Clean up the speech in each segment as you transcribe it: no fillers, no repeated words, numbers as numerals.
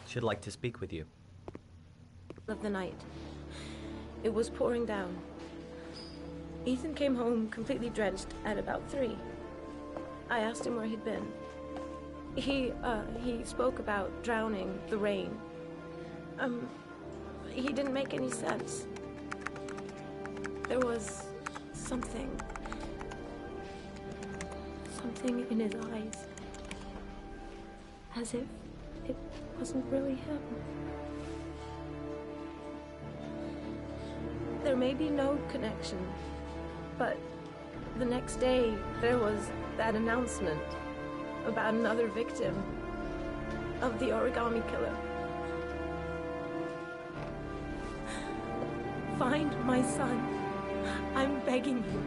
She'd like to speak with you. Of the night. It was pouring down. Ethan came home completely drenched at about 3. I asked him where he'd been. He spoke about drowning, the rain. He didn't make any sense. There was something in his eyes. As if it wasn't really him. There may be no connection, but the next day there was that announcement about another victim of the origami killer. Find my son. I'm begging you.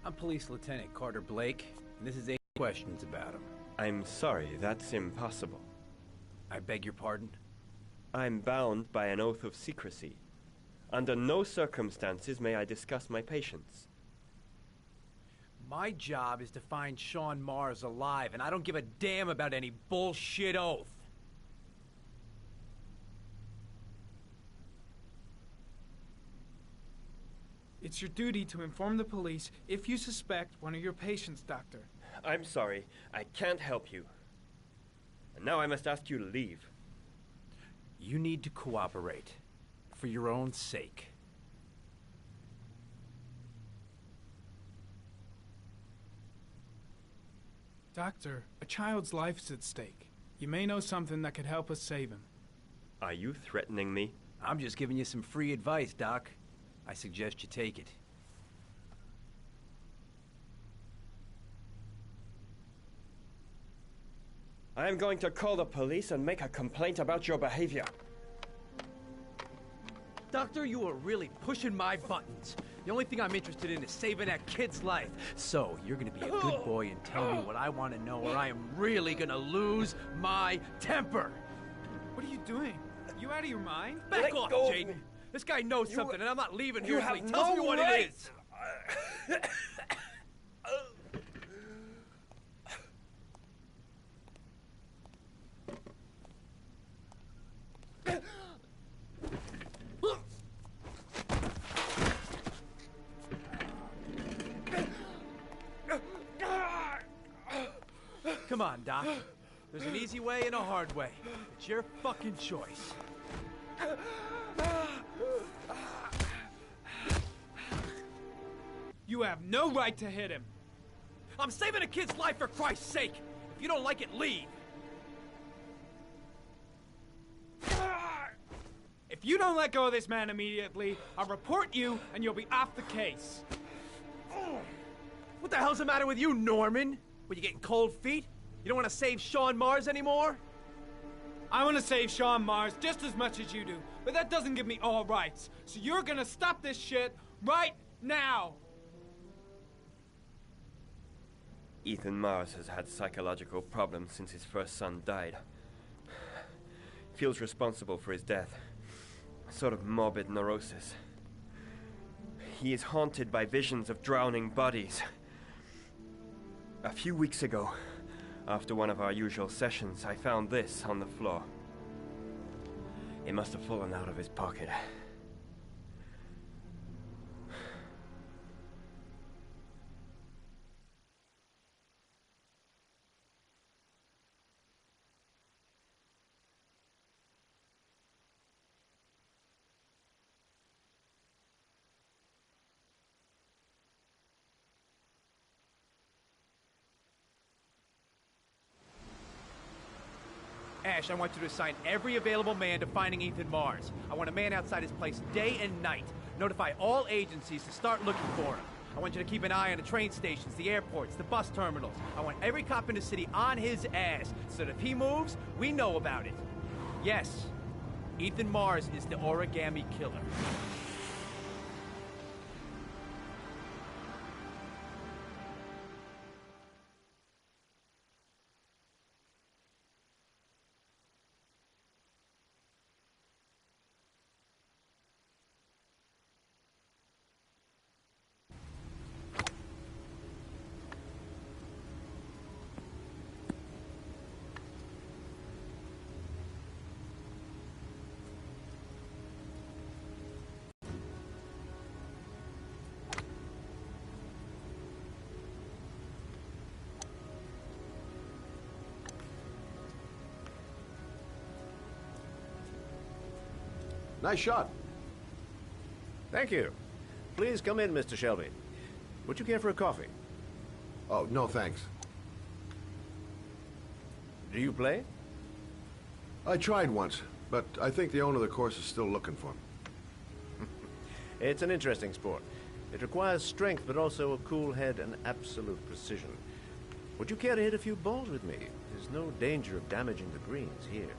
I'm Police Lieutenant Carter Blake, and this is 8 questions about him. I'm sorry, that's impossible. I beg your pardon? I'm bound by an oath of secrecy. Under no circumstances may I discuss my patients. My job is to find Sean Mars alive, and I don't give a damn about any bullshit oath. It's your duty to inform the police if you suspect one of your patients, Doctor. I'm sorry, I can't help you. And now I must ask you to leave. You need to cooperate, for your own sake. Doctor, a child's life's at stake. You may know something that could help us save him. Are you threatening me? I'm just giving you some free advice, Doc. I suggest you take it. I am going to call the police and make a complaint about your behavior. Doctor, you are really pushing my buttons. The only thing I'm interested in is saving that kid's life. So, you're gonna be a good boy and tell me what I want to know, or I am really gonna lose my temper. What are you doing? You out of your mind? Back off, Jaden. This guy knows something, and I'm not leaving here until he tells me what it is. Come on, Doc. There's an easy way and a hard way. It's your fucking choice. You have no right to hit him. I'm saving a kid's life for Christ's sake. If you don't like it, leave. If you don't let go of this man immediately, I'll report you and you'll be off the case. What the hell's the matter with you, Norman? What, you getting cold feet? You don't want to save Sean Mars anymore? I want to save Sean Mars just as much as you do, but that doesn't give me all rights. So you're gonna stop this shit right now! Ethan Mars has had psychological problems since his first son died. Feels responsible for his death. A sort of morbid neurosis. He is haunted by visions of drowning bodies. A few weeks ago, after one of our usual sessions, I found this on the floor. It must have fallen out of his pocket. Ash, I want you to assign every available man to finding Ethan Mars. I want a man outside his place day and night. Notify all agencies to start looking for him. I want you to keep an eye on the train stations, the airports, the bus terminals. I want every cop in the city on his ass, so that if he moves, we know about it. Yes, Ethan Mars is the origami killer. Nice shot. Thank you. Please come in, Mr. Shelby. Would you care for a coffee? Oh, no thanks. Do you play? I tried once, but I think the owner of the course is still looking for me. It's an interesting sport. It requires strength, but also a cool head and absolute precision. Would you care to hit a few balls with me? There's no danger of damaging the greens here.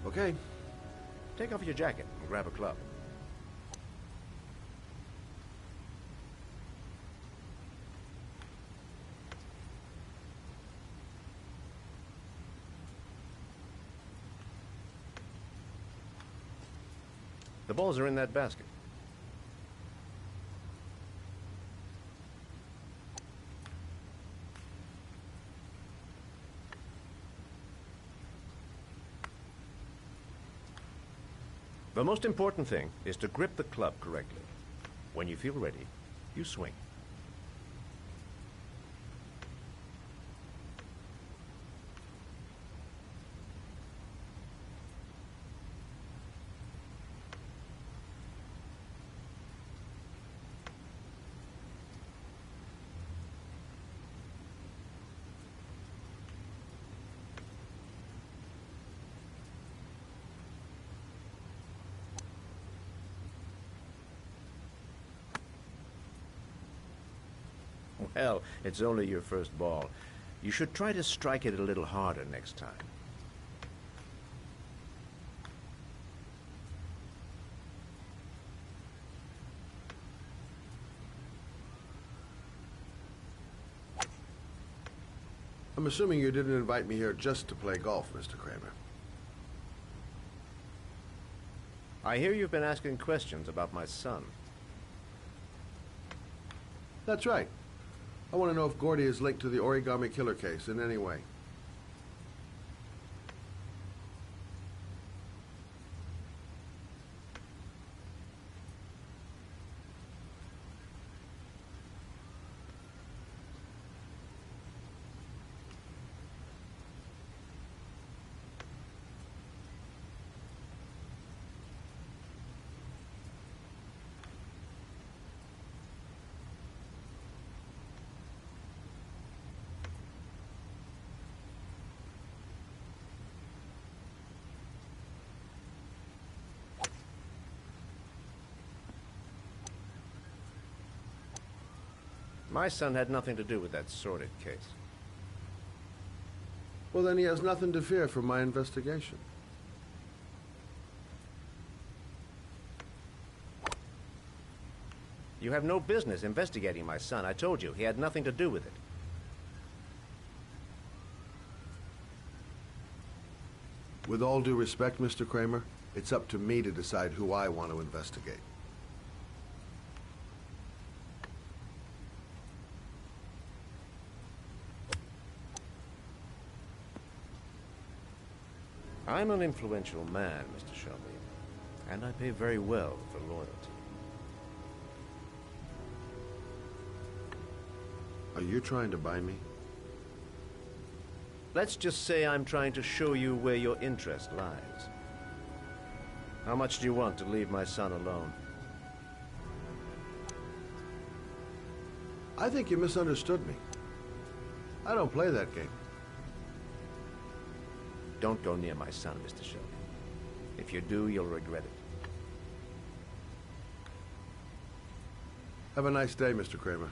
Okay. Take off your jacket and grab a club. The balls are in that basket. The most important thing is to grip the club correctly. When you feel ready, you swing. Well, it's only your first ball. You should try to strike it a little harder next time. I'm assuming you didn't invite me here just to play golf, Mr. Kramer. I hear you've been asking questions about my son. That's right. I want to know if Gordy is linked to the Origami Killer case in any way. My son had nothing to do with that sordid case. Well, then he has nothing to fear from my investigation. You have no business investigating my son. I told you, he had nothing to do with it. With all due respect, Mr. Kramer, it's up to me to decide who I want to investigate. I'm an influential man, Mr. Shelby, and I pay very well for loyalty. Are you trying to buy me? Let's just say I'm trying to show you where your interest lies. How much do you want to leave my son alone? I think you misunderstood me. I don't play that game. Don't go near my son, Mr. Shelby. If you do, you'll regret it. Have a nice day, Mr. Kramer.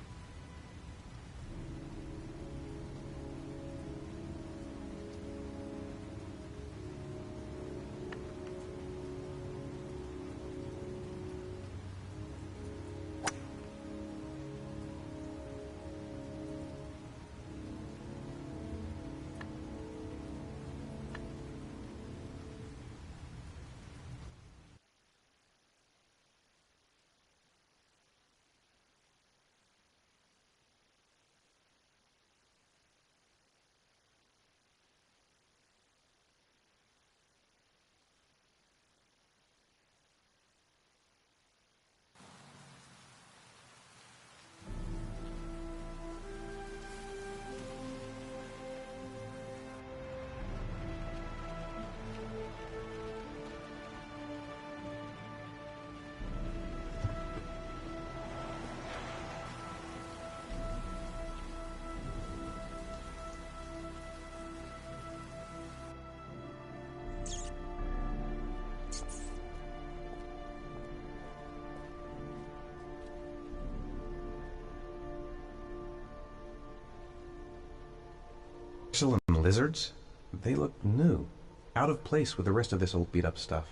talking lizards? They look new. Out of place with the rest of this old beat-up stuff.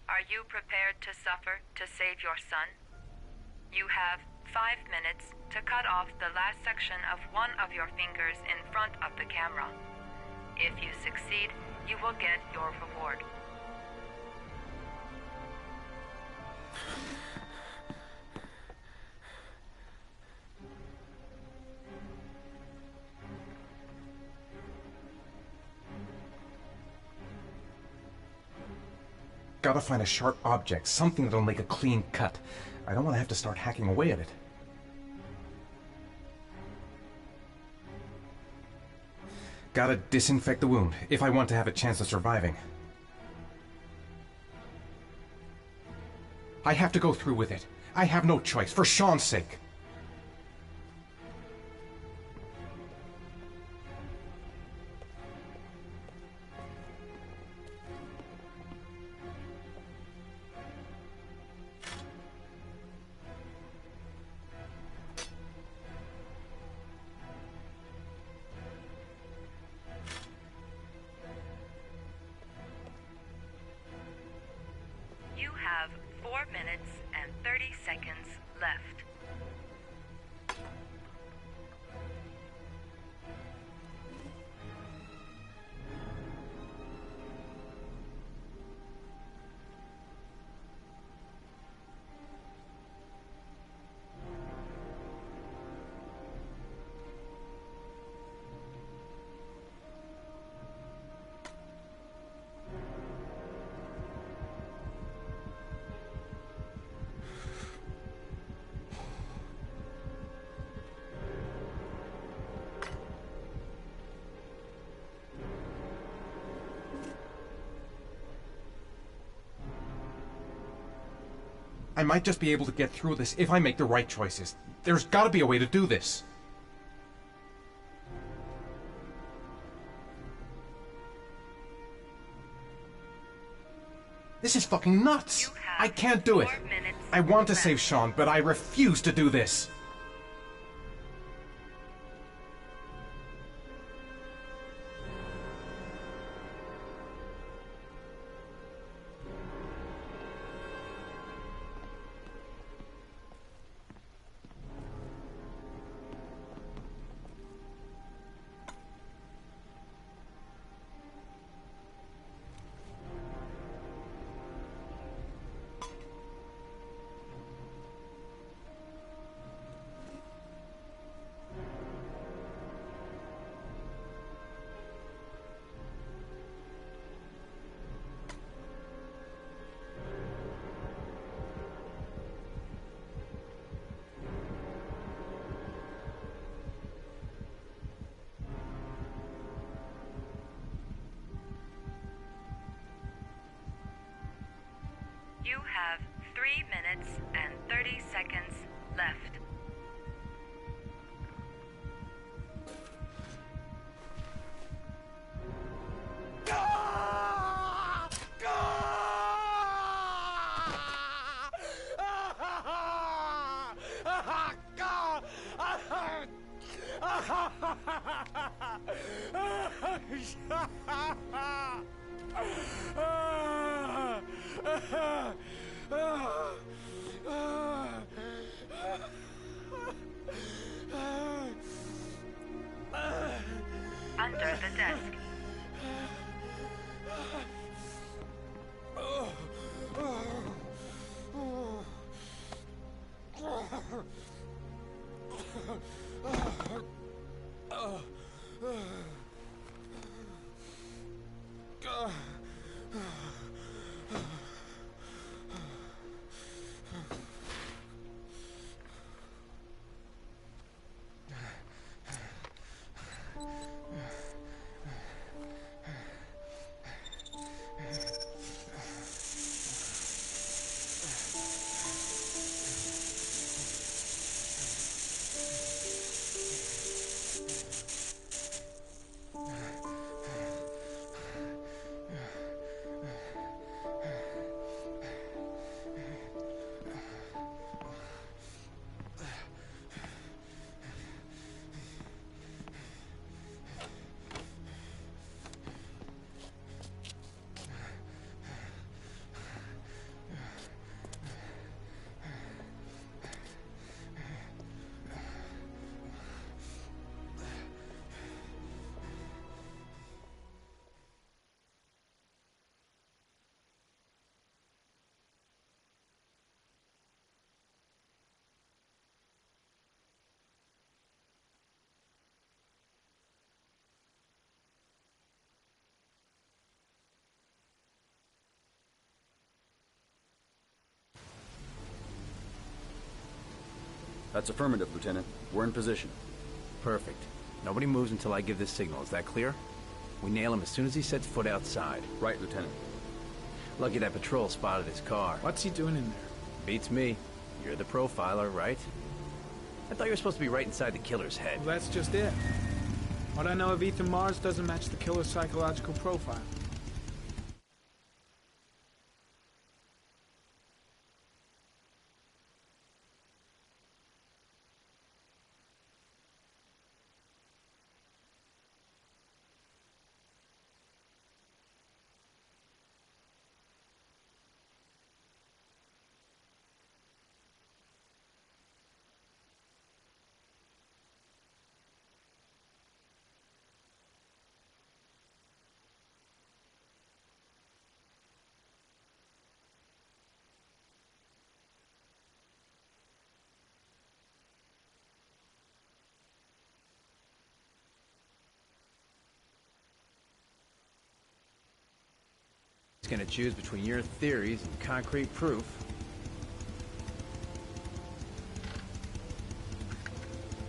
Are you prepared to suffer to save your son? You have 5 minutes to cut off the last section of one of your fingers in front of the camera. If you succeed, you will get your reward. Gotta find a sharp object, something that'll make a clean cut. I don't want to have to start hacking away at it. Gotta disinfect the wound, if I want to have a chance of surviving. I have to go through with it. I have no choice, for Sean's sake. You have 4 minutes and 30 seconds left. I might just be able to get through this if I make the right choices. There's gotta be a way to do this. This is fucking nuts! I can't do it! I want to save Sean, but I refuse to do this! You have 3 minutes and 30 seconds left. Under the desk. That's affirmative, Lieutenant. We're in position. Perfect. Nobody moves until I give the signal. Is that clear? We nail him as soon as he sets foot outside. Right, Lieutenant. Lucky that patrol spotted his car. What's he doing in there? Beats me. You're the profiler, right? I thought you were supposed to be right inside the killer's head. Well, that's just it. What I know of Ethan Mars doesn't match the killer's psychological profile. He's gonna choose between your theories and concrete proof.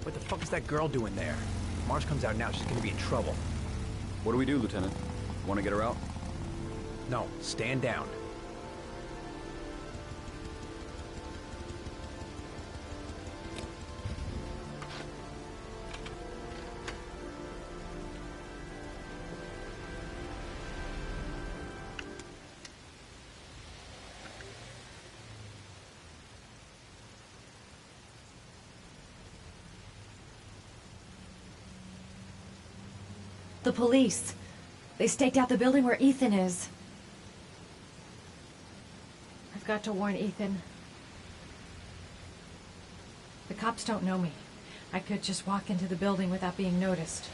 What the fuck is that girl doing there? If Mars comes out now, she's gonna be in trouble. What do we do, Lieutenant? Want to get her out? No, stand down. The police. They staked out the building where Ethan is. I've got to warn Ethan. The cops don't know me. I could just walk into the building without being noticed.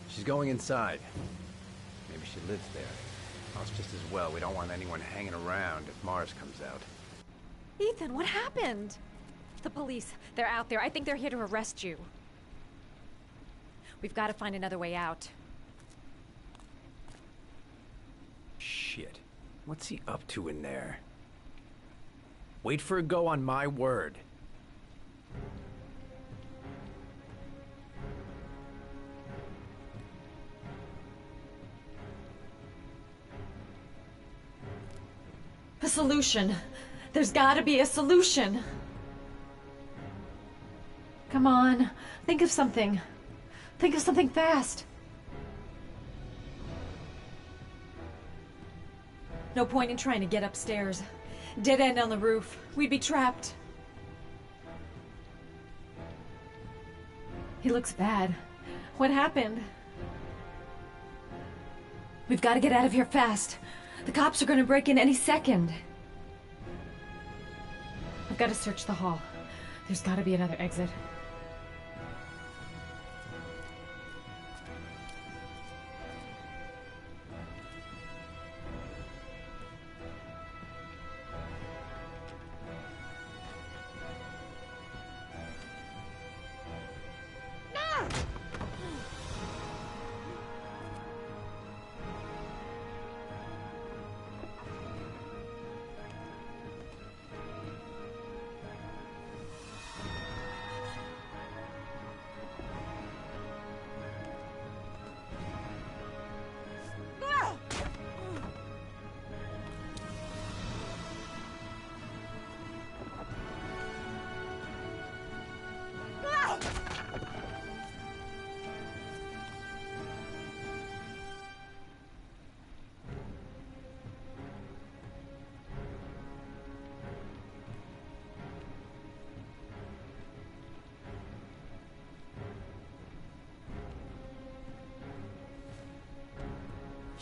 She's going inside. Maybe she lives there. Well, it's just as well. We don't want anyone hanging around if Mars comes out. Ethan, what happened? The police. They're out there. I think they're here to arrest you. We've got to find another way out. Shit. What's he up to in there? Wait for a go on my word. A solution. There's gotta be a solution. Come on. Think of something. Think of something fast. No point in trying to get upstairs. Dead end on the roof. We'd be trapped. He looks bad. What happened? We've got to get out of here fast. The cops are going to break in any second. I've got to search the hall. There's got to be another exit.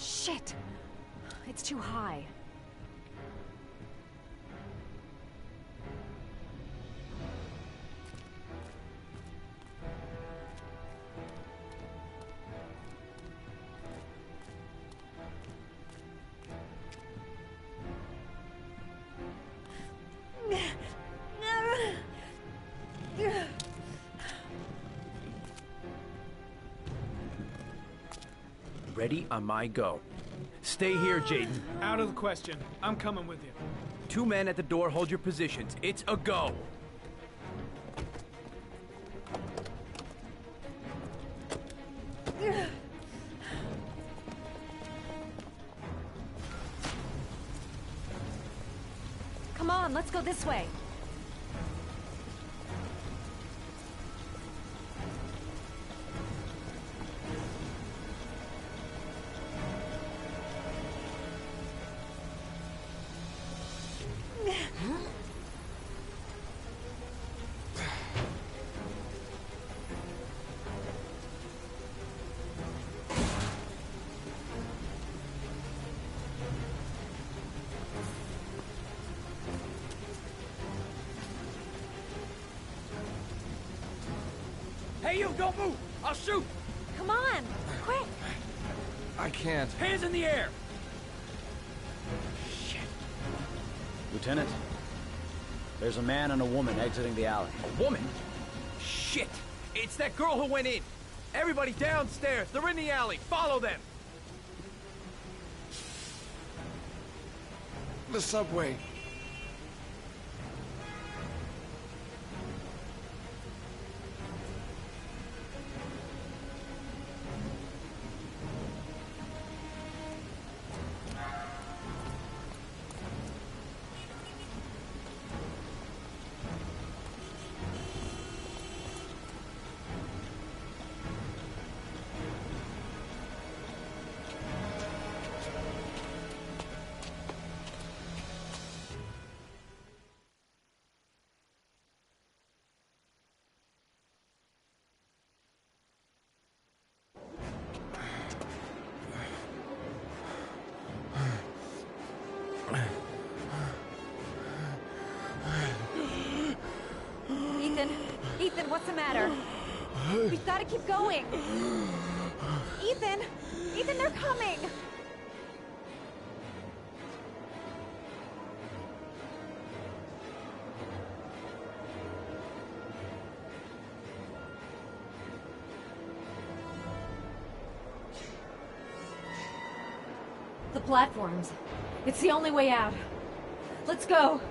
Shit! It's too high. Ready on my go. Stay here, Jaden. Out of the question. I'm coming with you. 2 men at the door, hold your positions. It's a go. Come on, let's go this way. Hey, you, don't move! I'll shoot! Come on, quick! I can't. Hands in the air! Lieutenant, there's a man and a woman exiting the alley. A woman? Shit! It's that girl who went in! Everybody downstairs! They're in the alley! Follow them! The subway. Ethan, what's the matter? We've got to keep going. Ethan! Ethan, they're coming! The platforms. It's the only way out. Let's go.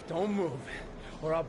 Don't move, or I'll...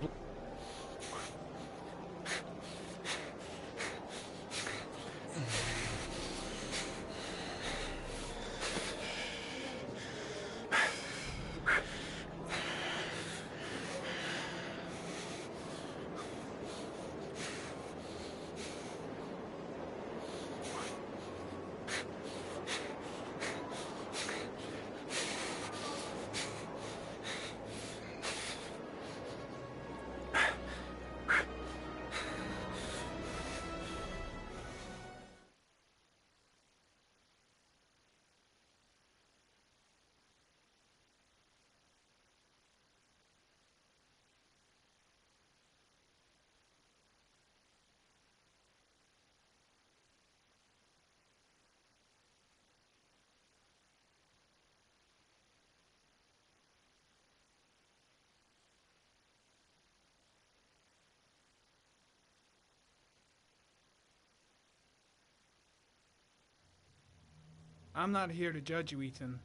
I'm not here to judge you, Ethan.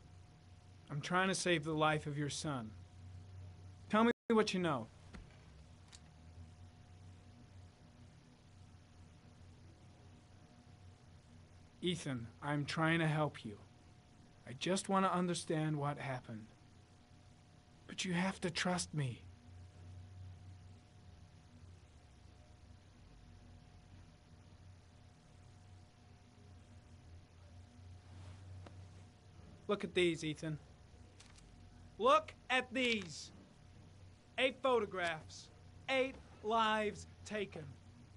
I'm trying to save the life of your son. Tell me what you know. Ethan, I'm trying to help you. I just want to understand what happened. But you have to trust me. Look at these, Ethan. Look at these. 8 photographs. 8 lives taken.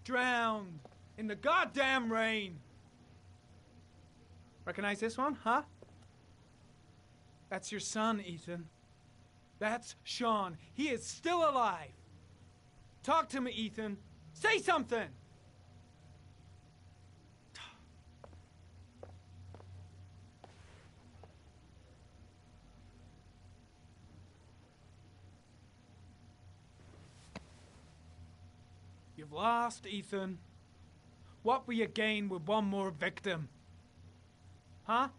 Drowned in the goddamn rain. Recognize this one, huh? That's your son, Ethan. That's Sean. He is still alive. Talk to me, Ethan. Say something! You've lost, Ethan. What will you gain with one more victim? Huh?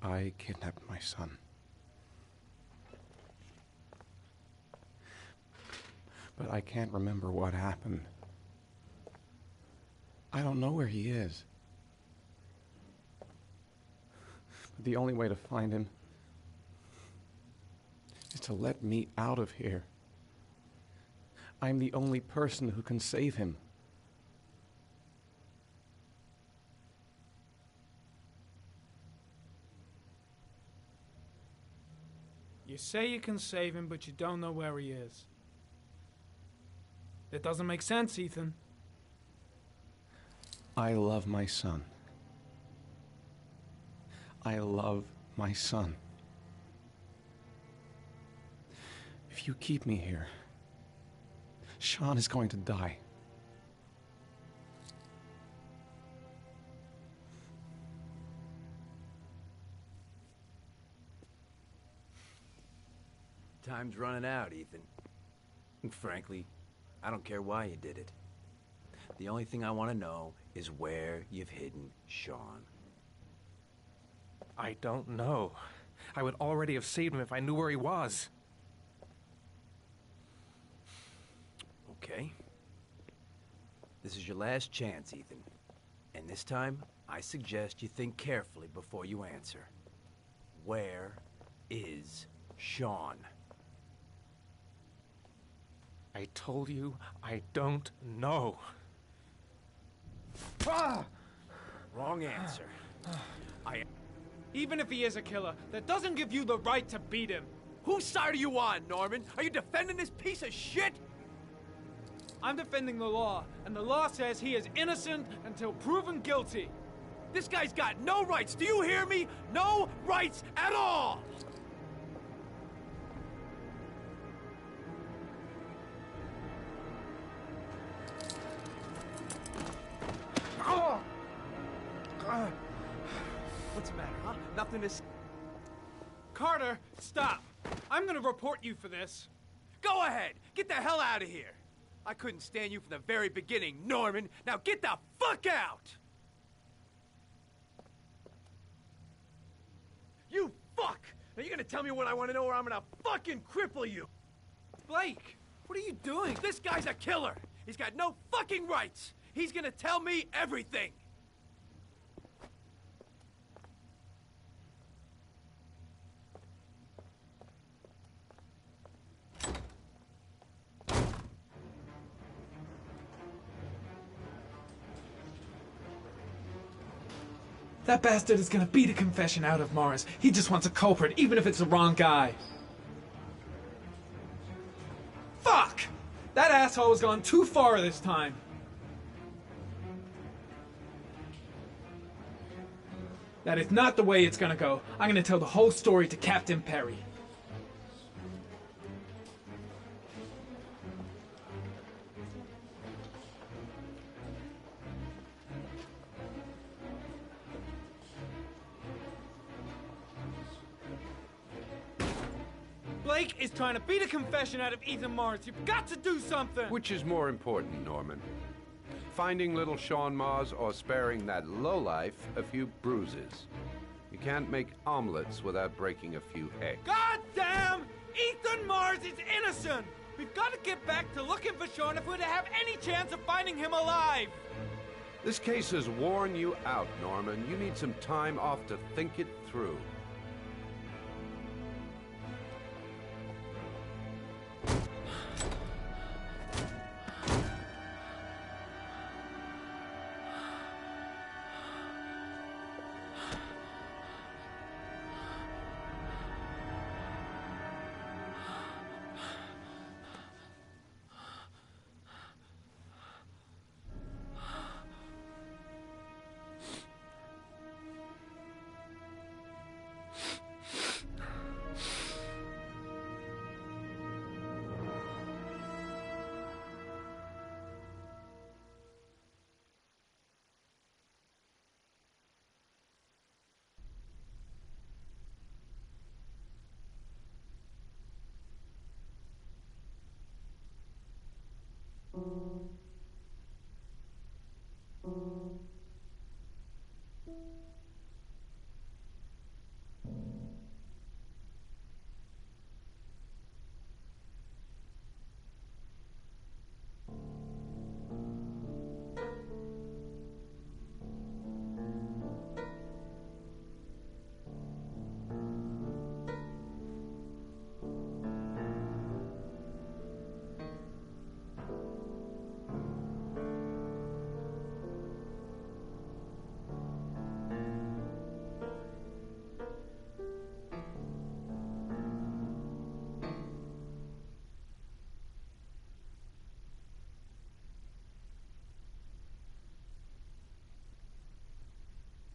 I kidnapped my son. But I can't remember what happened. I don't know where he is. But the only way to find him is to let me out of here. I'm the only person who can save him. You say you can save him, but you don't know where he is. That doesn't make sense, Ethan. I love my son. I love my son. If you keep me here, Sean is going to die. Time's running out, Ethan. And frankly, I don't care why you did it. The only thing I want to know is where you've hidden Sean. I don't know. I would already have saved him if I knew where he was. Okay. This is your last chance, Ethan. And this time, I suggest you think carefully before you answer. Where is Sean? I told you I don't know. Wrong answer. Even if he is a killer, that doesn't give you the right to beat him. Whose side are you on, Norman? Are you defending this piece of shit? I'm defending the law, and the law says he is innocent until proven guilty. This guy's got no rights. Do you hear me? No rights at all! nothing to say. Carter, stop! I'm gonna report you for this. Go ahead! Get the hell out of here! I couldn't stand you from the very beginning, Norman! Now get the fuck out! You fuck! Now you're gonna tell me what I want to know or I'm gonna fucking cripple you! Blake, what are you doing? This guy's a killer! He's got no fucking rights! He's gonna tell me everything! That bastard is gonna beat a confession out of Morris. He just wants a culprit, even if it's the wrong guy. Fuck! That asshole has gone too far this time. That is not the way it's gonna go. I'm gonna tell the whole story to Captain Perry. Blake is trying to beat a confession out of Ethan Mars. You've got to do something! Which is more important, Norman? Finding little Sean Mars or sparing that lowlife a few bruises? You can't make omelets without breaking a few eggs. God damn! Ethan Mars is innocent! We've got to get back to looking for Sean if we're to have any chance of finding him alive! This case has worn you out, Norman. You need some time off to think it through.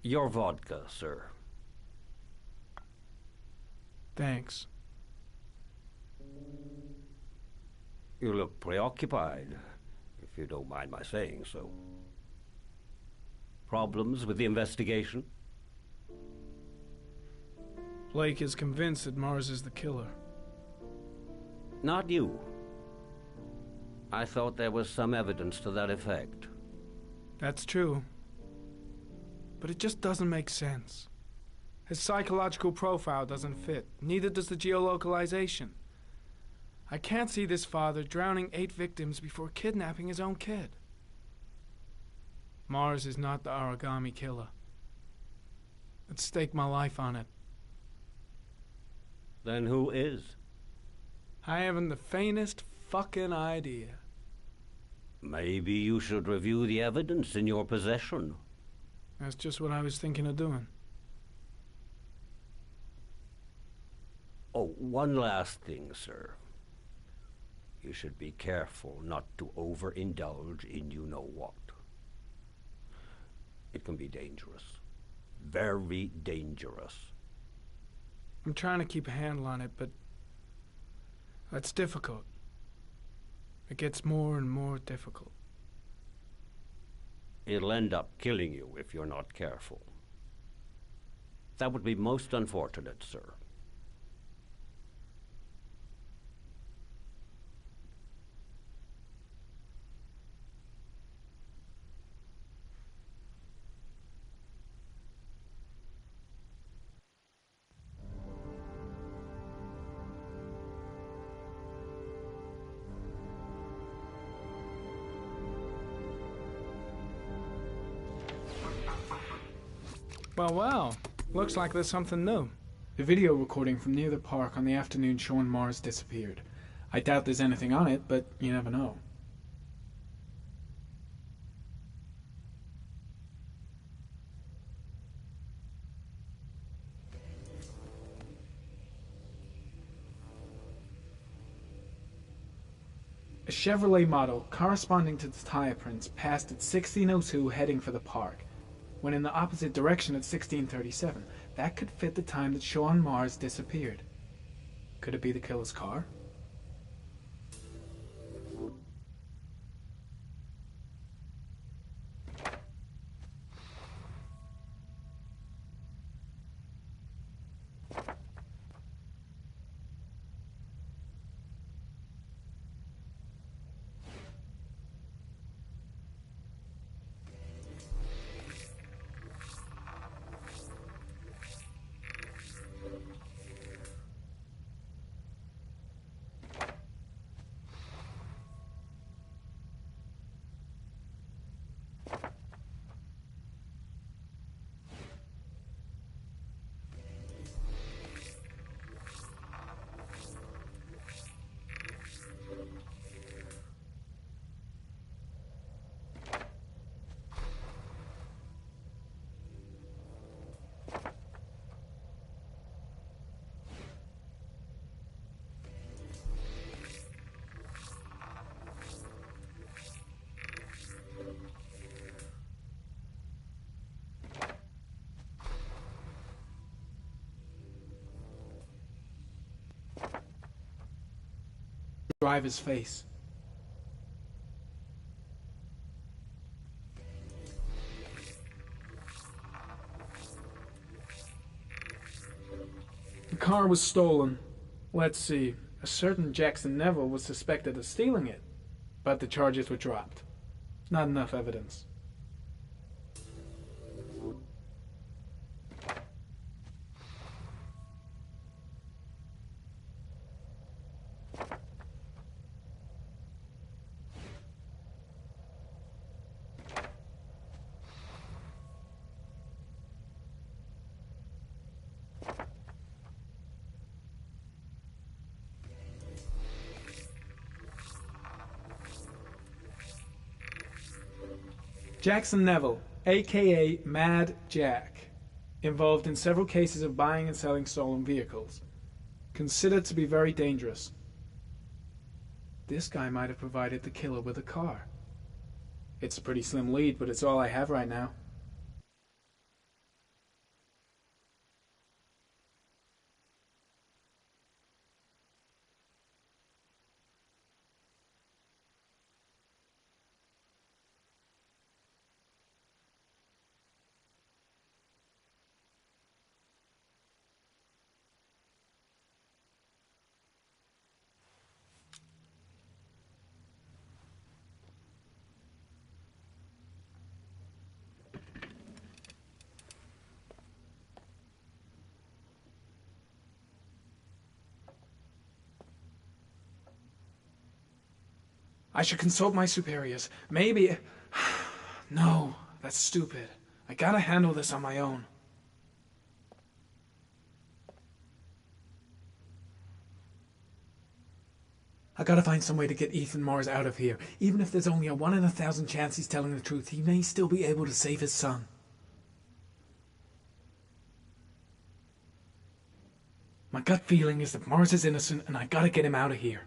Your vodka, sir. Thanks. You look preoccupied, if you don't mind my saying so. Problems with the investigation? Blake is convinced that Mars is the killer. Not you. I thought there was some evidence to that effect. That's true. But it just doesn't make sense. His psychological profile doesn't fit. Neither does the geolocalization. I can't see this father drowning 8 victims before kidnapping his own kid. Mars is not the origami killer. I'd stake my life on it. Then who is? I haven't the faintest fucking idea. Maybe you should review the evidence in your possession. That's just what I was thinking of doing. Oh, one last thing, sir. You should be careful not to overindulge in you-know-what. It can be dangerous. Very dangerous. I'm trying to keep a handle on it, but that's difficult. It gets more and more difficult. It'll end up killing you if you're not careful. That would be most unfortunate, sir. Well, well. Looks like there's something new. A video recording from near the park on the afternoon Sean Mars disappeared. I doubt there's anything on it, but you never know. A Chevrolet model corresponding to the tire prints passed at 16:02 heading for the park, when in the opposite direction at 16:37. That could fit the time that Sean Mars disappeared. Could it be the killer's car? Driver's face. The car was stolen. Let's see. A certain Jackson Neville was suspected of stealing it, but the charges were dropped. Not enough evidence. Jackson Neville, aka Mad Jack, involved in several cases of buying and selling stolen vehicles. Considered to be very dangerous. This guy might have provided the killer with a car. It's a pretty slim lead, but it's all I have right now. I should consult my superiors. Maybe... No, that's stupid. I gotta handle this on my own. I gotta find some way to get Ethan Mars out of here. Even if there's only a 1 in 1,000 chance he's telling the truth, he may still be able to save his son. My gut feeling is that Mars is innocent, and I gotta get him out of here.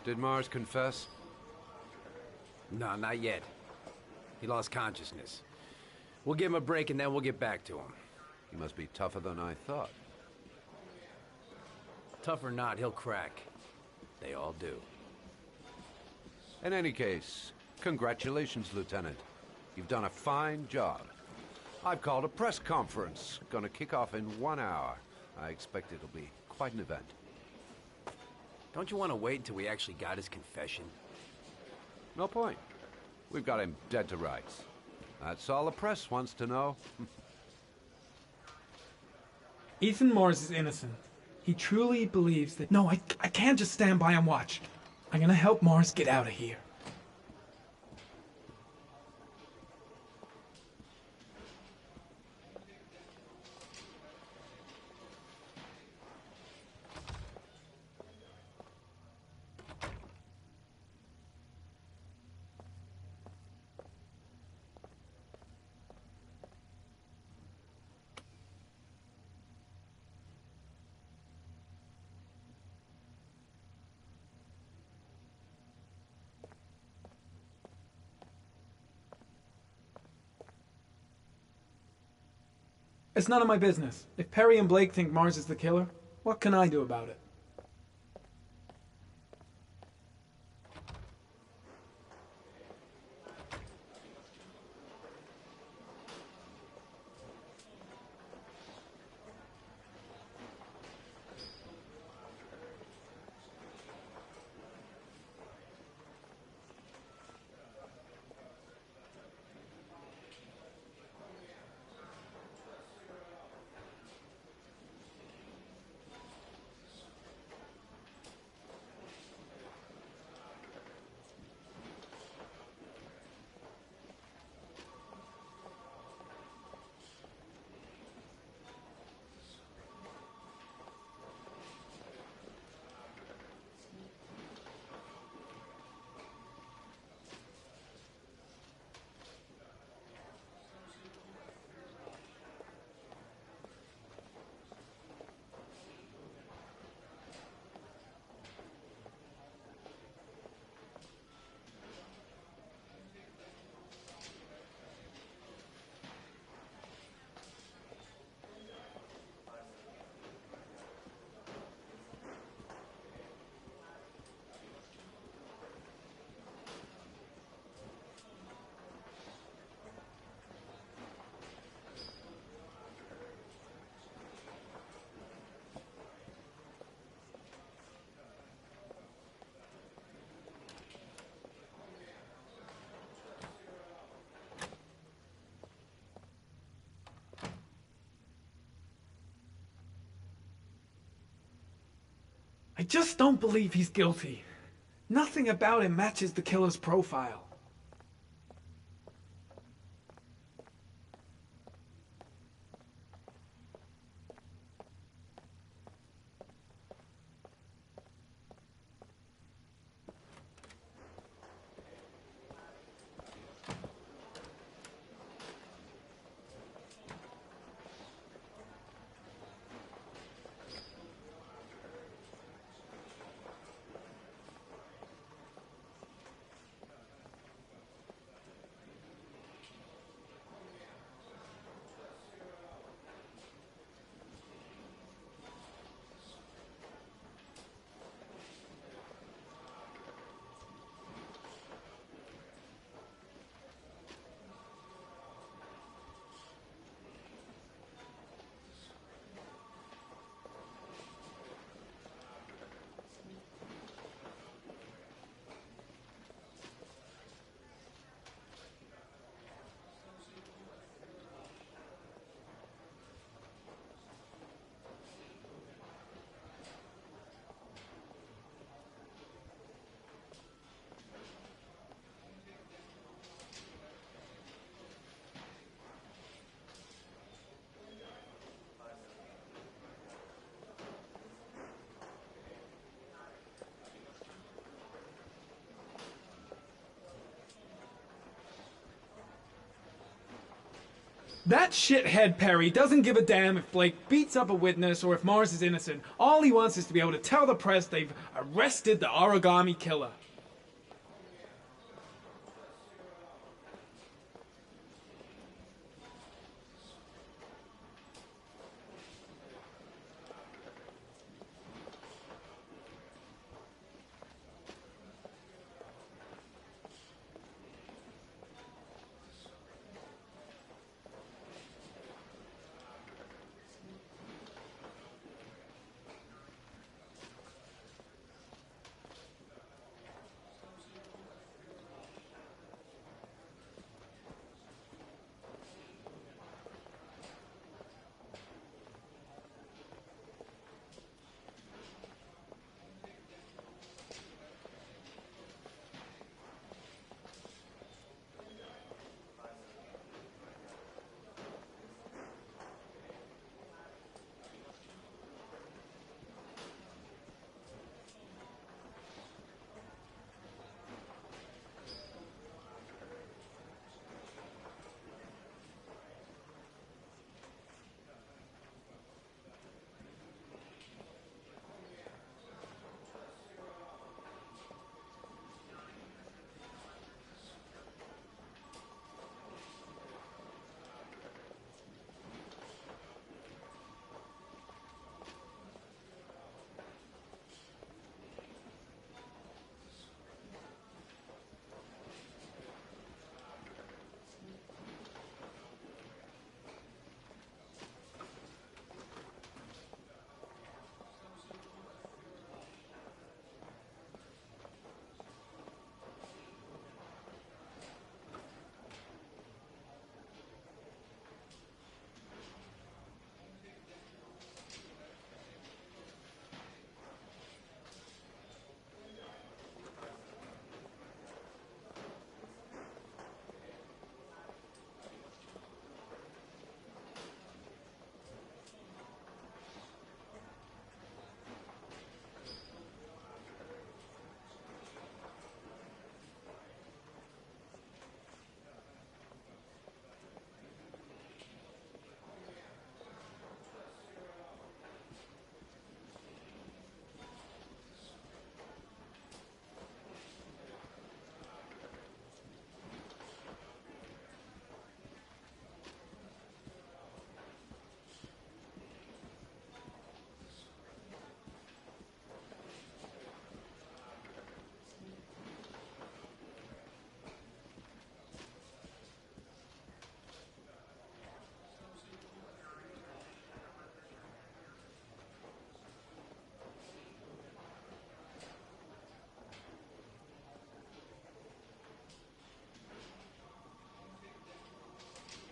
Did Mars confess? No, not yet. He lost consciousness. We'll give him a break and then we'll get back to him. He must be tougher than I thought. Tough or not, he'll crack. They all do. In any case, congratulations, Lieutenant. You've done a fine job. I've called a press conference. Gonna kick off in 1 hour. I expect it'll be quite an event. Don't you want to wait until we actually got his confession? No point. We've got him dead to rights. That's all the press wants to know. Ethan Mars is innocent. He truly believes that... No, I can't just stand by and watch. I'm gonna help Mars get out of here. It's none of my business. If Perry and Blake think Mars is the killer, what can I do about it? I just don't believe he's guilty. Nothing about him matches the killer's profile. That shithead Perry doesn't give a damn if Blake beats up a witness or if Mars is innocent. All he wants is to be able to tell the press they've arrested the origami killer.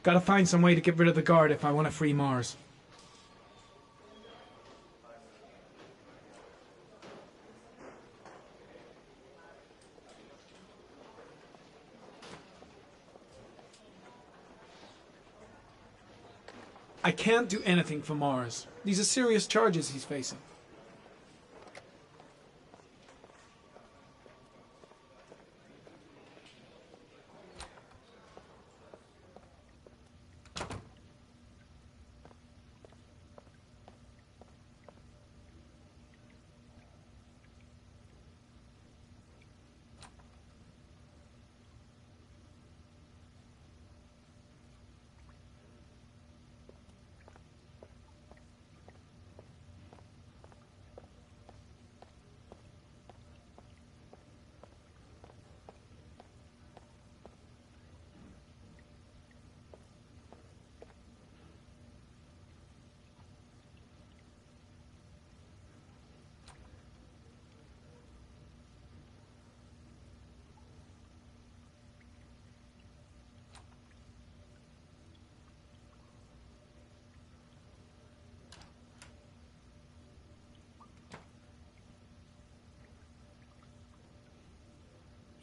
Gotta find some way to get rid of the guard if I want to free Mars. I can't do anything for Mars. These are serious charges he's facing.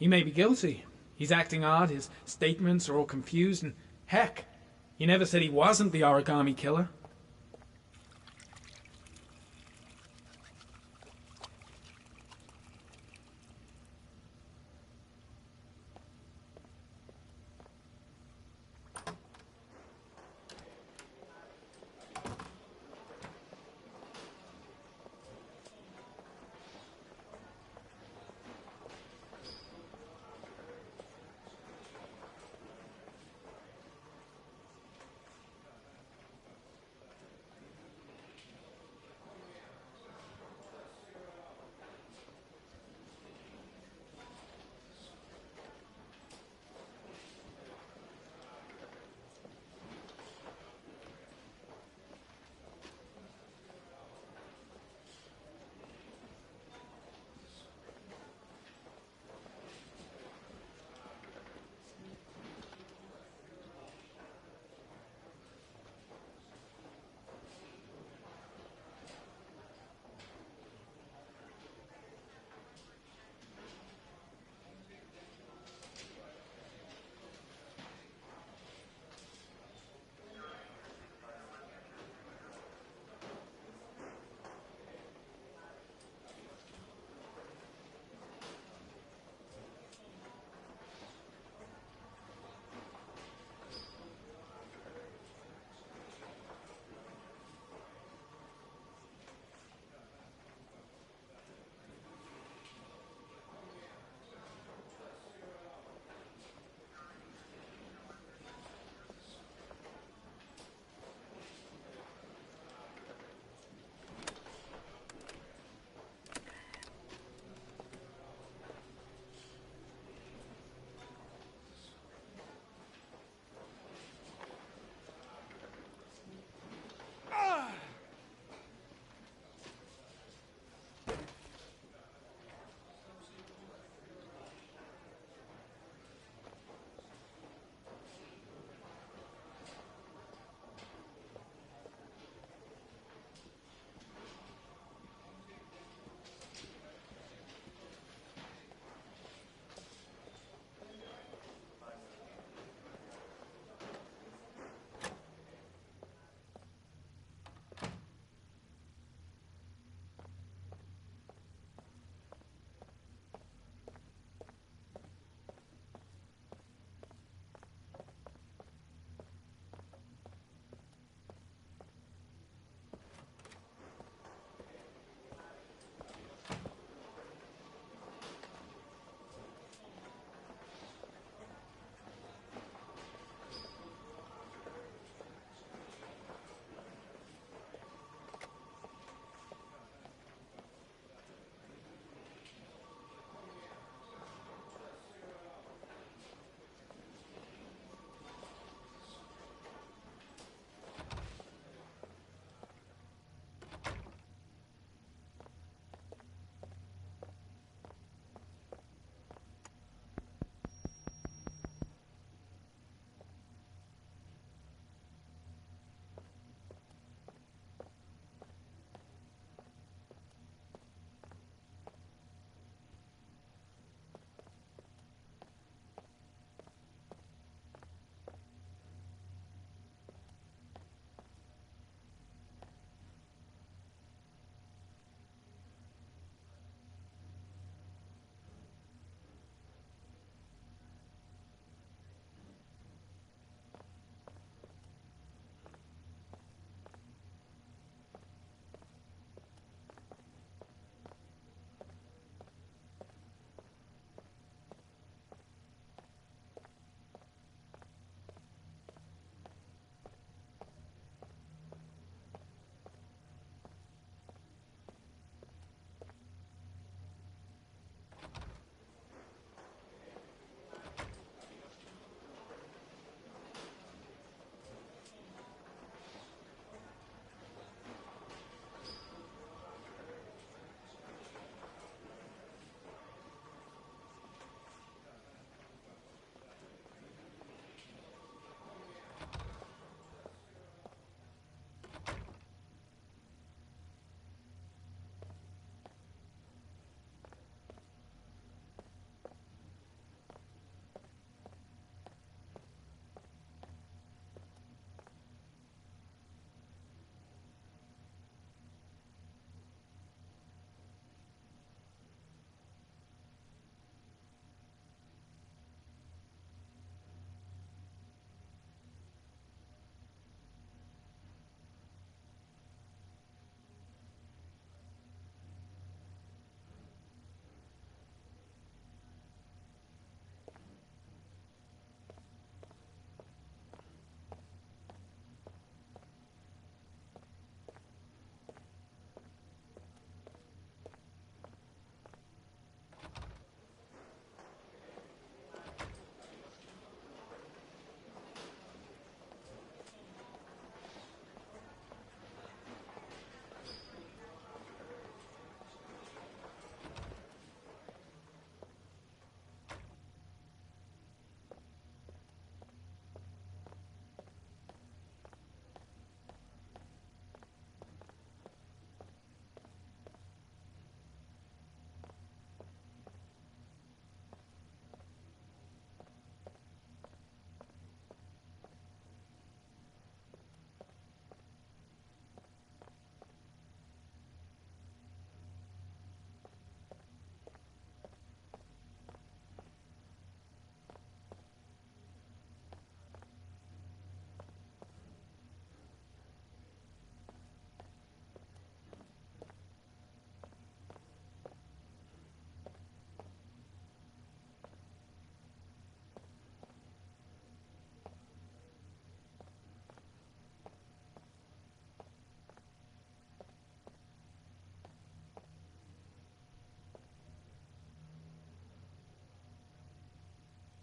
He may be guilty. He's acting odd, his statements are all confused, and heck, he never said he wasn't the origami killer.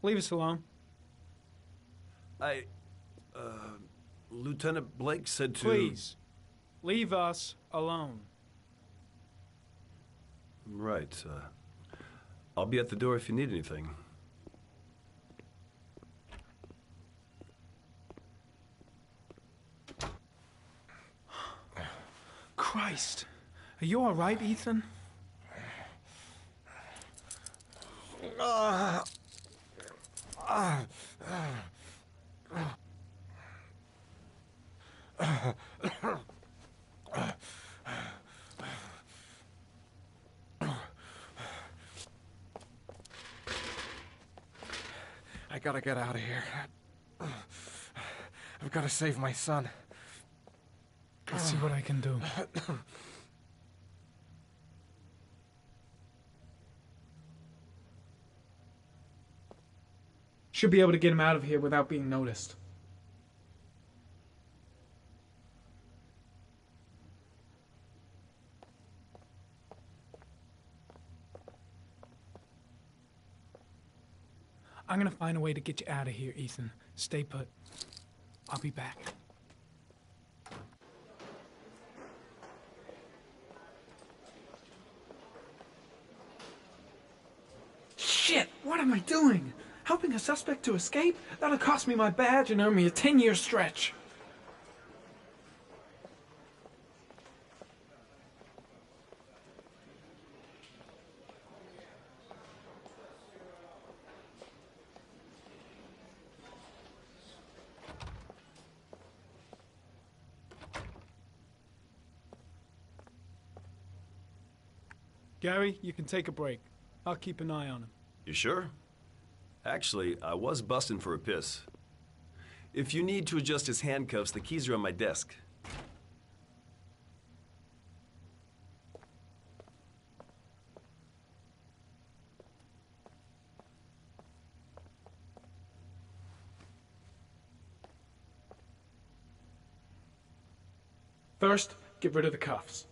Leave us alone. Lieutenant Blake said to... Please, leave us alone. Right, I'll be at the door if you need anything. Christ. Are you all right, Ethan? I gotta get out of here. I've gotta save my son. Let's see what I can do. Should be able to get him out of here without being noticed. I'm gonna find a way to get you out of here, Ethan. Stay put. I'll be back. Shit! What am I doing? Helping a suspect to escape? That'll cost me my badge and earn me a 10-year stretch. Gary, you can take a break. I'll keep an eye on him. You sure? Actually, I was busting for a piss. If you need to adjust his handcuffs, the keys are on my desk. First, get rid of the cuffs.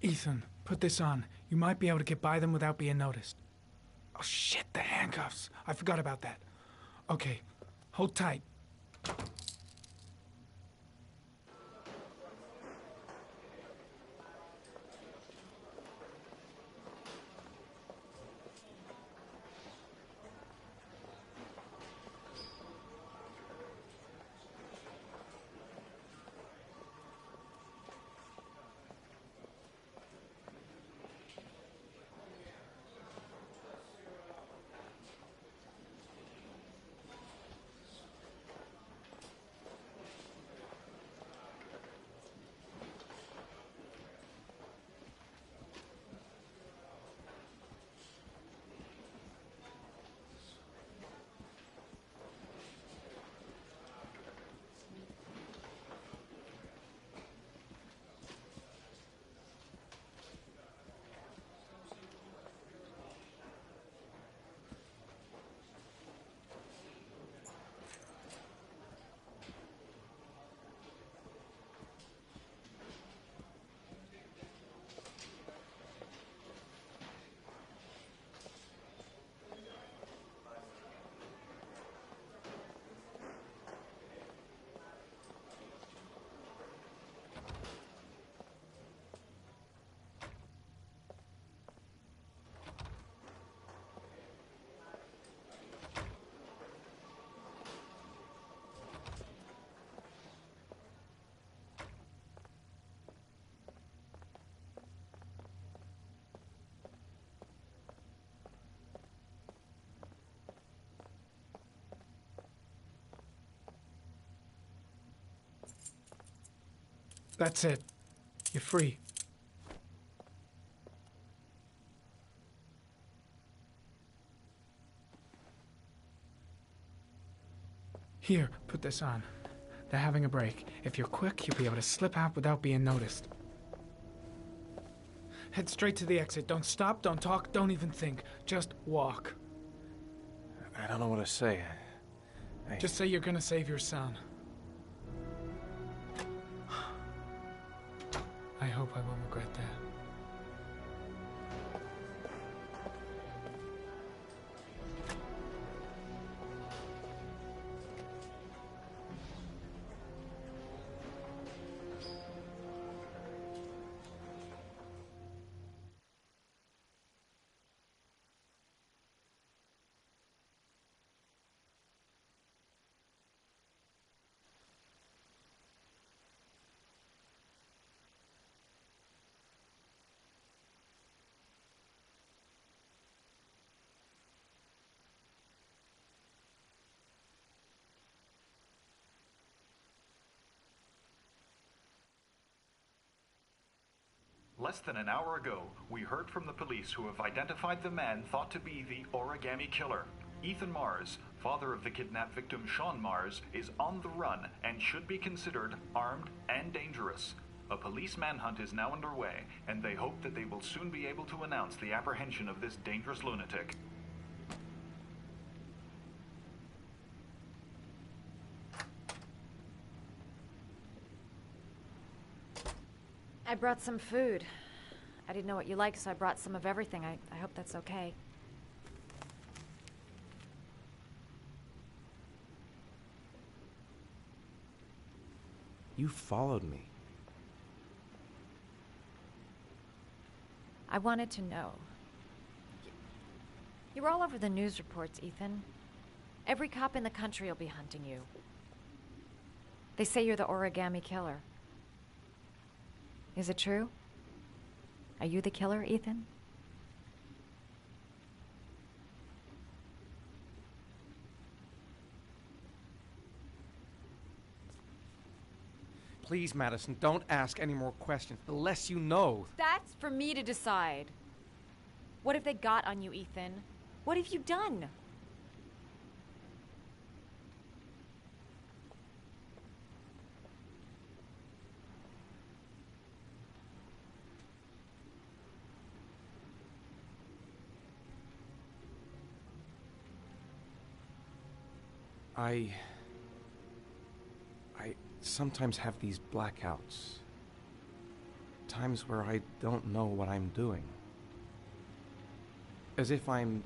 Ethan, put this on. You might be able to get by them without being noticed. Oh shit, the handcuffs. I forgot about that. Okay, hold tight. That's it. You're free. Here, put this on. They're having a break. If you're quick, you'll be able to slip out without being noticed. Head straight to the exit. Don't stop, don't talk, don't even think. Just walk. I don't know what to say. Just say you're gonna save your son. I hope I won't regret that. Less than an hour ago, we heard from the police who have identified the man thought to be the origami killer. Ethan Mars, father of the kidnapped victim Sean Mars, is on the run and should be considered armed and dangerous. A police manhunt is now underway, and they hope that they will soon be able to announce the apprehension of this dangerous lunatic. I brought some food. I didn't know what you liked, so I brought some of everything. I hope that's okay. You followed me. I wanted to know. You were all over the news reports, Ethan. Every cop in the country will be hunting you. They say you're the origami killer. Is it true? Are you the killer, Ethan? Please, Madison, don't ask any more questions. The less you know. That's for me to decide. What have they got on you, Ethan? What have you done? I sometimes have these blackouts. Times where I don't know what I'm doing. As if I'm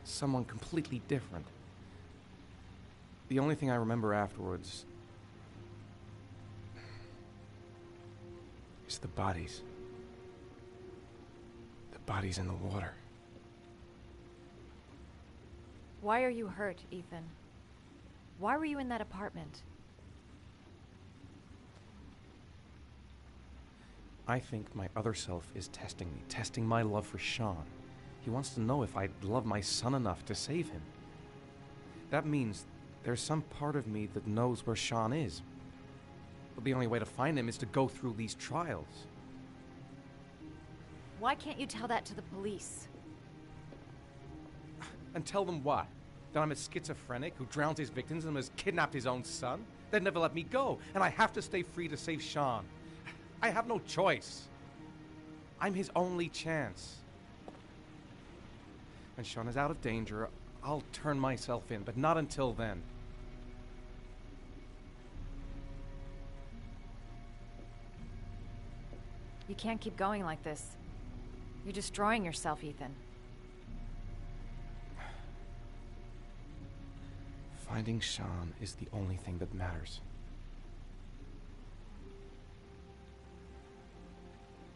someone completely different. The only thing I remember afterwards is the bodies. The bodies in the water. Why are you hurt, Ethan? Why were you in that apartment? I think my other self is testing me, testing my love for Sean. He wants to know if I love my son enough to save him. That means there's some part of me that knows where Sean is. But the only way to find him is to go through these trials. Why can't you tell that to the police? And tell them what? That I'm a schizophrenic who drowns his victims and has kidnapped his own son? They'd never let me go, and I have to stay free to save Sean. I have no choice. I'm his only chance. When Sean is out of danger, I'll turn myself in, but not until then. You can't keep going like this. You're destroying yourself, Ethan. Finding Sean is the only thing that matters.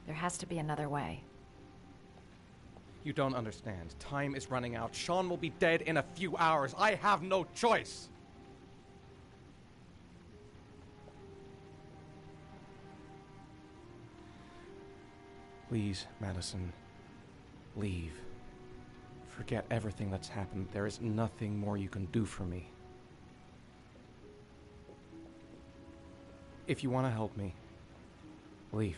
There has to be another way. You don't understand. Time is running out. Sean will be dead in a few hours. I have no choice. Please, Madison, leave. Forget everything that's happened. There is nothing more you can do for me. If you want to help me, Leave.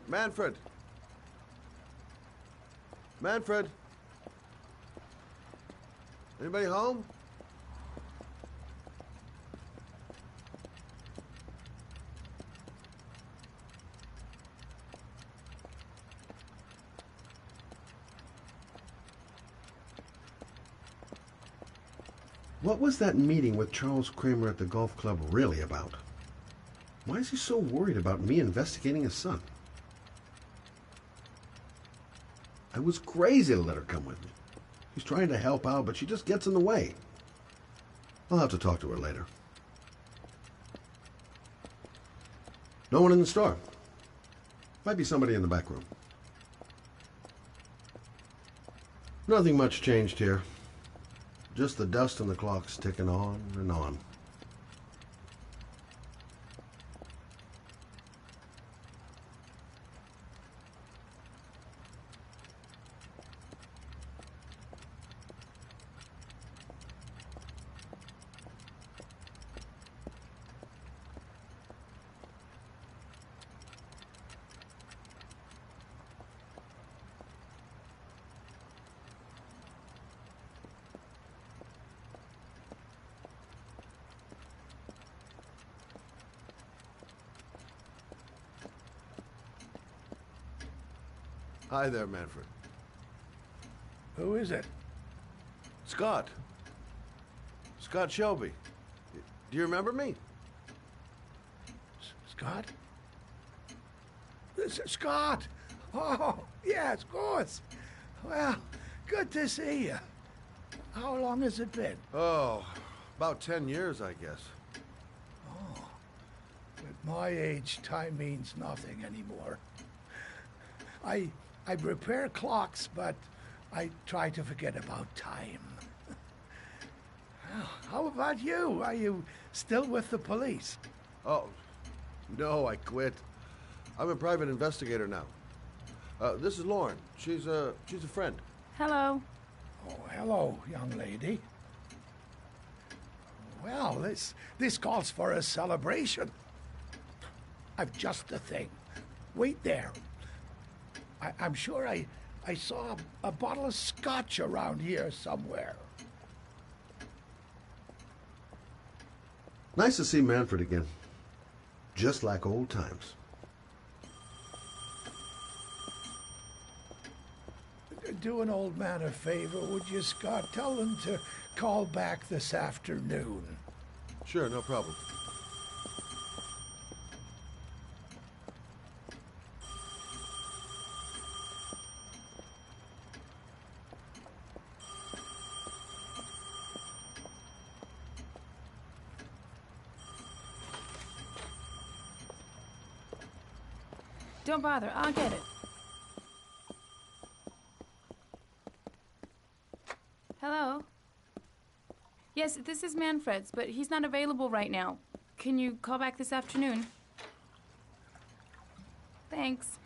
Manfred! Manfred! Anybody home? What was that meeting with Charles Kramer at the golf club really about? Why is he so worried about me investigating his son? I was crazy to let her come with me. She's trying to help out, but she just gets in the way. I'll have to talk to her later. No one in the store. Might be somebody in the back room. Nothing much changed here. Just the dust and the clocks ticking on and on. Hi there, Manfred. Who is it? Scott. Scott Shelby. Do you remember me? Scott? This is Scott! Oh, yes, of course. Well, good to see you. How long has it been? Oh, about 10 years, I guess. Oh, at my age, time means nothing anymore. I repair clocks, but I try to forget about time. How about you? Are you still with the police? Oh, no, I quit. I'm a private investigator now. This is Lauren. She's a friend. Hello. Oh, hello, young lady. Well, this calls for a celebration. I've just the thing. Wait there. I'm sure I saw a bottle of scotch around here somewhere. Nice to see Manfred again. Just like old times. Do an old man a favor, would you, Scott? Tell them to call back this afternoon. Sure, no problem. Don't bother, I'll get it. Hello? Yes, this is Manfred's, but he's not available right now. Can you call back this afternoon? Thanks.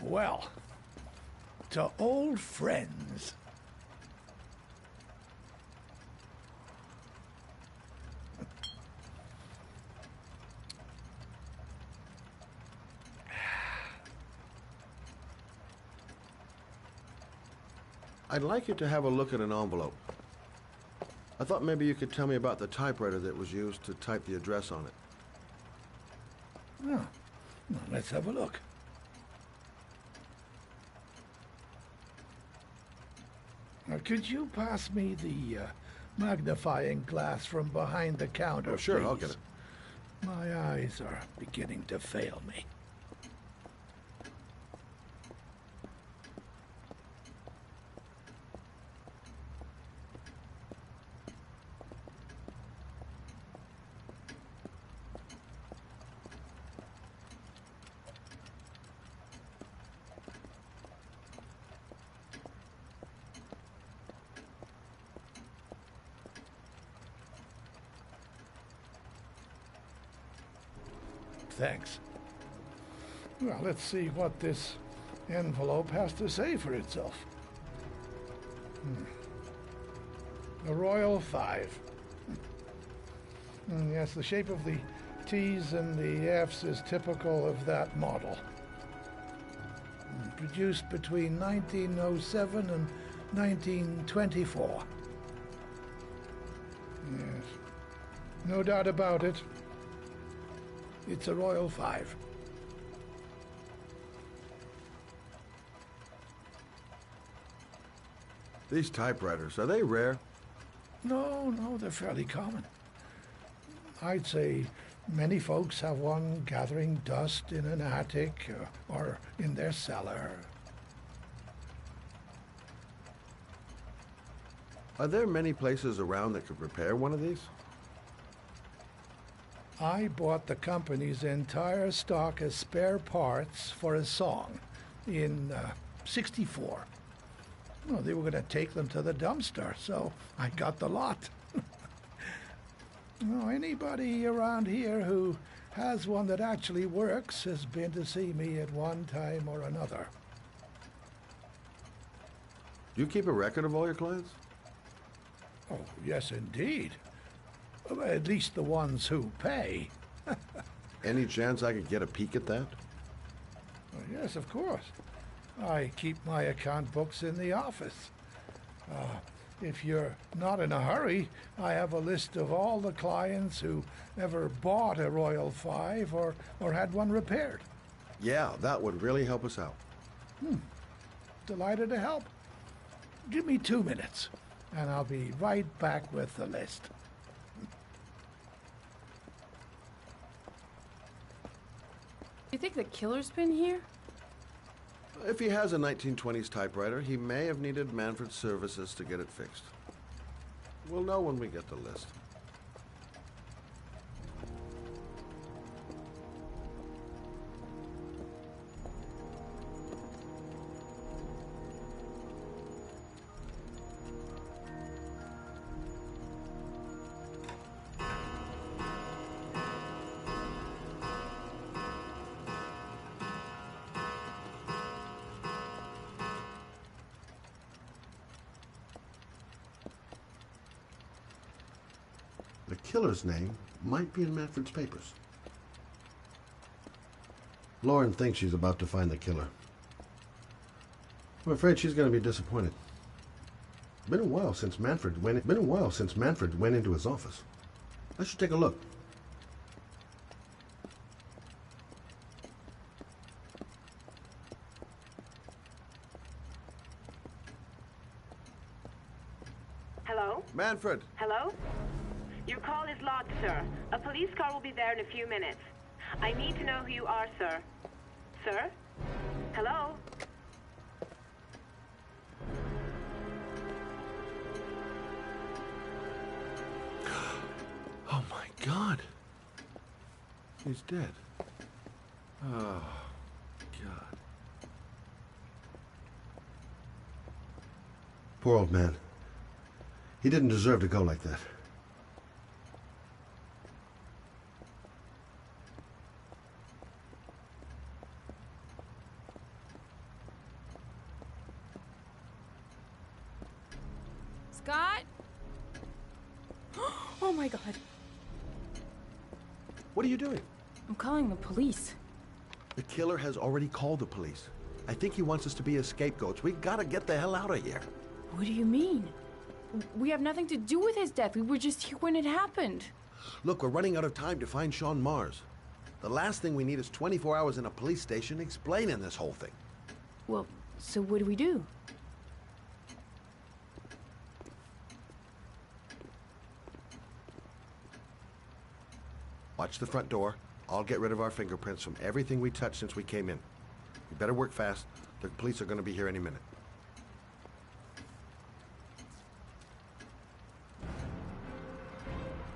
Well, to old friends. I'd like you to have a look at an envelope. I thought maybe you could tell me about the typewriter that was used to type the address on it. Oh, well, let's have a look. Now, could you pass me the magnifying glass from behind the counter, Oh, sure, please? I'll get it. My eyes are beginning to fail me. Thanks. Well, let's see what this envelope has to say for itself. The Royal 5. Yes, the shape of the T's and the F's is typical of that model. Produced between 1907 and 1924. Yes, no doubt about it. It's a Royal 5. These typewriters, are they rare? No, they're fairly common. I'd say many folks have one gathering dust in an attic or in their cellar. Are there many places around that could repair one of these? I bought the company's entire stock as spare parts for a song in '64. Well, they were going to take them to the dumpster, so I got the lot. Well, anybody around here who has one that actually works has been to see me at one time or another. Do you keep a record of all your clients? Oh, yes, indeed. At least the ones who pay. Any chance I could get a peek at that? Well, yes, of course. I keep my account books in the office. If you're not in a hurry, I have a list of all the clients who ever bought a Royal 5 or had one repaired. Yeah, that would really help us out. Delighted to help. Give me 2 minutes, and I'll be right back with the list. You think the killer's been here? If he has a 1920s typewriter, he may have needed Manfred's services to get it fixed. We'll know when we get the list. The killer's name might be in Manfred's papers. Lauren thinks she's about to find the killer. I'm afraid she's going to be disappointed. Been a while since Manfred went into his office. I should take a look. Hello? Manfred! Hello? Your call is logged, sir. A police car will be there in a few minutes. I need to know who you are, sir. Sir? Hello? God. He's dead. Oh, God. Poor old man. He didn't deserve to go like that. Scott? Oh my God. What are you doing? I'm calling the police. The killer has already called the police. I think he wants us to be his scapegoats. We gotta get the hell out of here. What do you mean? We have nothing to do with his death. We were just here when it happened. Look, we're running out of time to find Sean Mars. The last thing we need is 24 hours in a police station explaining this whole thing. Well, so what do we do? Watch the front door. I'll get rid of our fingerprints from everything we touched since we came in. We better work fast. The police are going to be here any minute.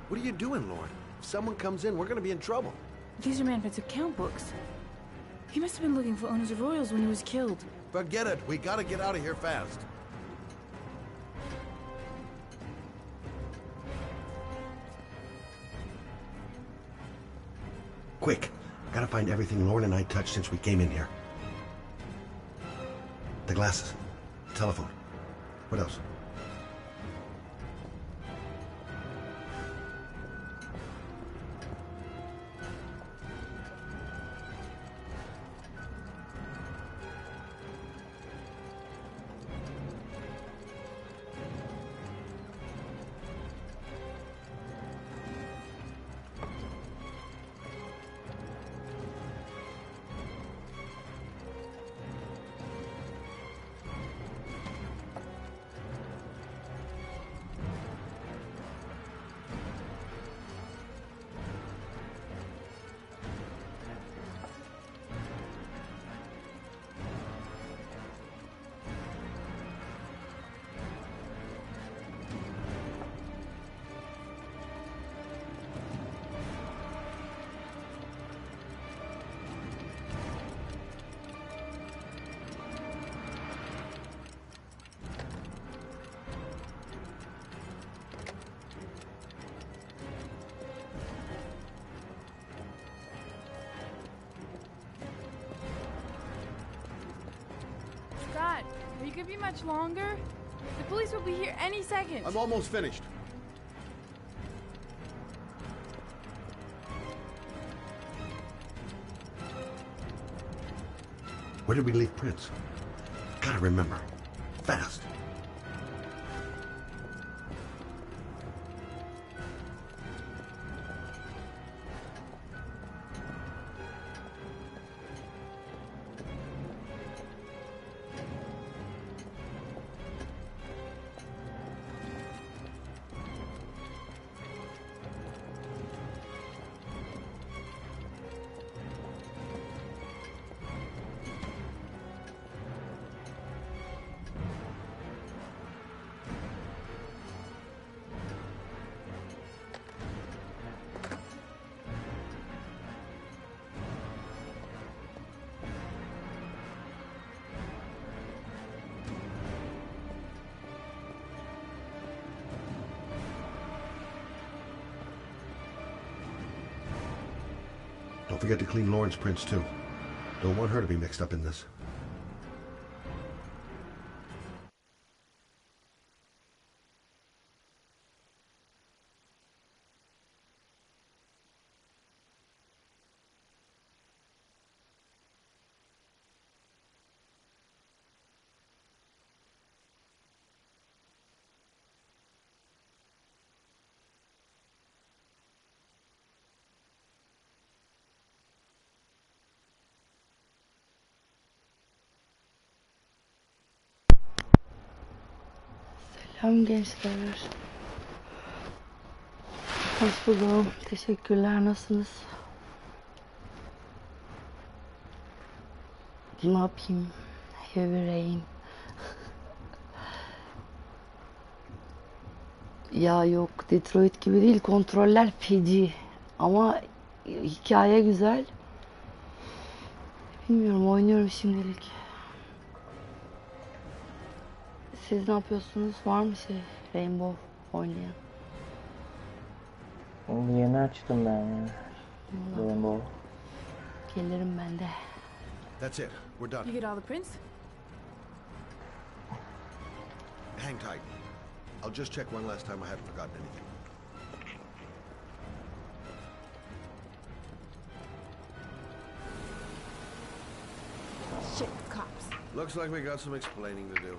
What are you doing, Lauren? If someone comes in, we're going to be in trouble. These are Manfred's account books. He must have been looking for owners of Royals when he was killed. Forget it. We got to get out of here fast. Quick. Gotta find everything Lauren and I touched since we came in here. The glasses. The telephone. What else? Scott, are you gonna be much longer? The police will be here any second. I'm almost finished. Where did we leave Prince? Gotta remember. Fast. Don't forget to clean Lauren's prints, too. Don't want her to be mixed up in this. Selam gençler. Hoş buldum. Teşekkürler. Nasılsınız? Ne yapayım? Heavy rain. Ya yok, Detroit gibi değil. Kontroller feci. Ama hikaye güzel. Bilmiyorum, oynuyorum şimdilik. Siz ne yapıyorsunuz? Var mı şey? Rainbow oynayan. Yeni açtım ben ya. Rainbow. Gelirim ben de. That's it. We're done. You get all the prints? Hang tight. I'll just check one last time I haven't forgotten anything. Shit, cops. Looks like we got some explaining to do.